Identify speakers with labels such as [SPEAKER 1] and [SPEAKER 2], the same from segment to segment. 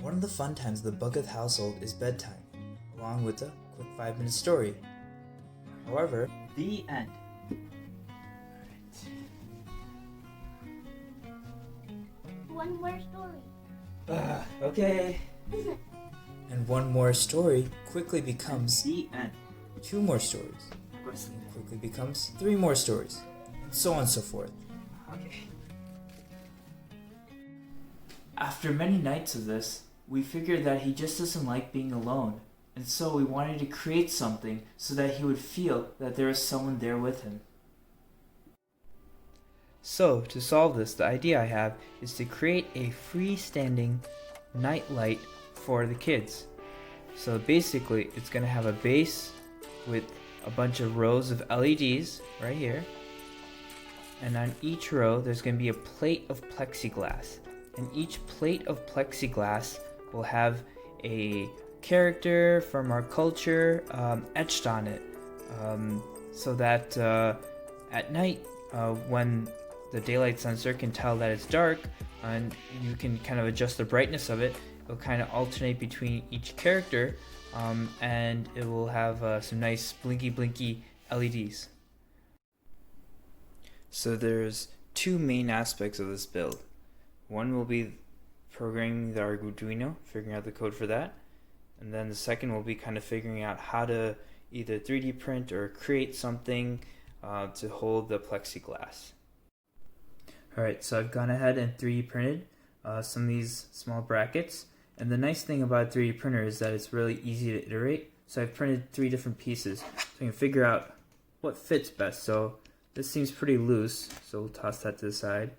[SPEAKER 1] One of the fun times of the Bucketh household is bedtime, along with a quick 5-minute story. However,
[SPEAKER 2] The end.
[SPEAKER 3] One more story.
[SPEAKER 2] Okay.
[SPEAKER 1] and one more story quickly becomes
[SPEAKER 2] The end.
[SPEAKER 1] 2 more stories, and quickly becomes 3 more stories, and so on and so forth.
[SPEAKER 2] Okay.
[SPEAKER 4] After many nights of this, we figured that he just doesn't like being alone, and so we wanted to create something so that he would feel that there is someone there with him.
[SPEAKER 1] So, to solve this, the idea I have is to create a freestanding night light for the kids. So basically, it's going to have a base with a bunch of rows of LEDs right here. And on each row, there's going to be a plate of plexiglass. And each plate of plexiglass will have a character from our culture etched on it. So that at night, when the daylight sensor can tell that it's dark, and you can kind of adjust the brightness of it. It'll kind of alternate between each character, and it will have some nice blinky LEDs. So there's 2 main aspects of this build. One will be programming the Arduino, figuring out the code for that, and then the second will be kind of figuring out how to either 3D print or create something to hold the plexiglass. Alright, so I've gone ahead and 3D printed some of these small brackets. And the nice thing about a 3D printer is that it's really easy to iterate. So I've printed 3 different pieces so I can figure out what fits best. So this seems pretty loose, so we'll toss that to the side.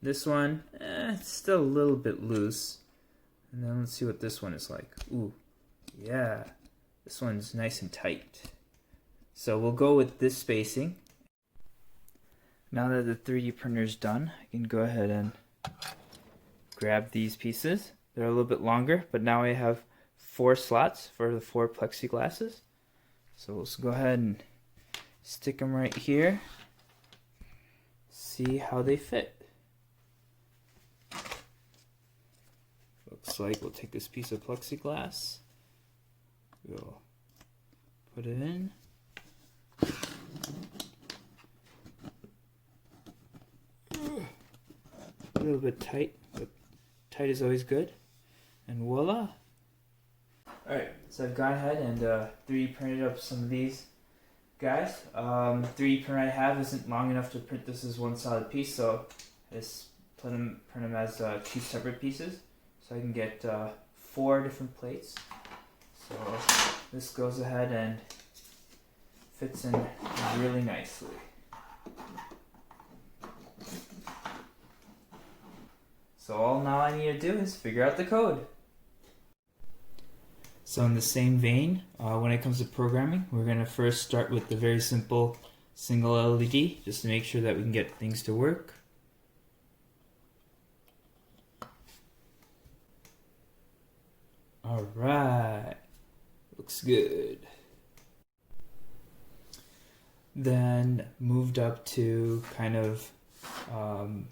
[SPEAKER 1] This one, it's still a little bit loose. And then let's see what this one is like. Ooh, yeah, this one's nice and tight. So we'll go with this spacing. Now that the 3D printer is done, I can go ahead and grab these pieces. They're a little bit longer, but now I have 4 slots for the 4 plexiglasses. So let's go ahead and stick them right here. See how they fit. Looks like we'll take this piece of plexiglass. We'll put it in. A little bit tight, but tight is always good. And voila! Alright, so I've gone ahead and 3D printed up some of these guys. 3D printer I have isn't long enough to print this as one solid piece, so I just print them as 2 separate pieces. So I can get 4 different plates. So this goes ahead and fits in really nicely. So all now I need to do is figure out the code. So in the same vein, when it comes to programming, we're going to first start with the very simple single LED, just to make sure that we can get things to work. Alright, looks good. Then moved up to kind of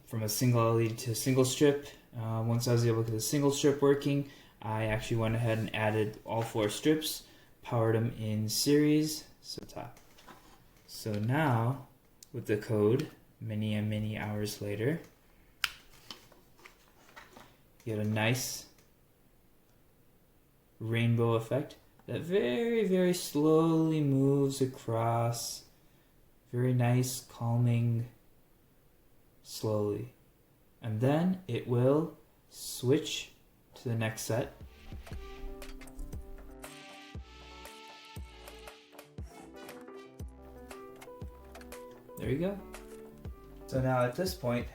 [SPEAKER 1] from a single LED to a single strip. Once I was able to get the single strip working, I actually went ahead and added all 4 strips, powered them in series. So now, with the code, many hours later, you get a nice rainbow effect that very slowly moves across. Very nice, calming, slowly. And then it will switch to the next set. There you go. So now at this point,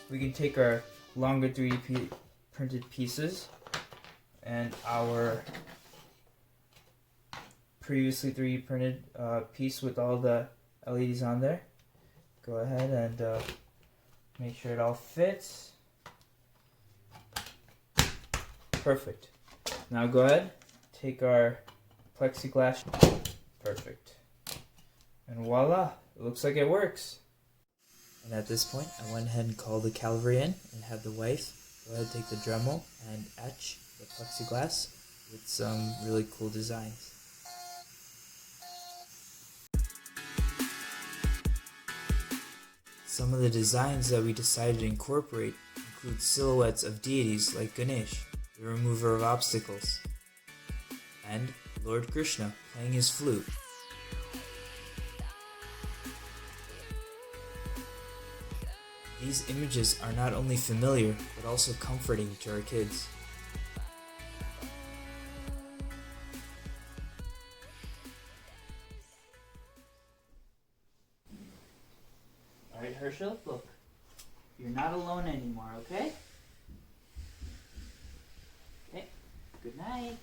[SPEAKER 1] we can take our longer 3D printed pieces and our previously 3D printed piece with all the LEDs on there. Go ahead and make sure it all fits. Perfect. Now go ahead, take our plexiglass. Perfect. And voila, it looks like it works. And at this point, I went ahead and called the cavalry in and had the wife go ahead and take the Dremel and etch the plexiglass with some really cool designs. Some of the designs that we decided to incorporate include silhouettes of deities like Ganesh, the remover of obstacles, and Lord Krishna playing his flute. These images are not only familiar, but also comforting to our kids.
[SPEAKER 2] Alright, Herschel, look. You're not alone anymore, okay? Okay, good night.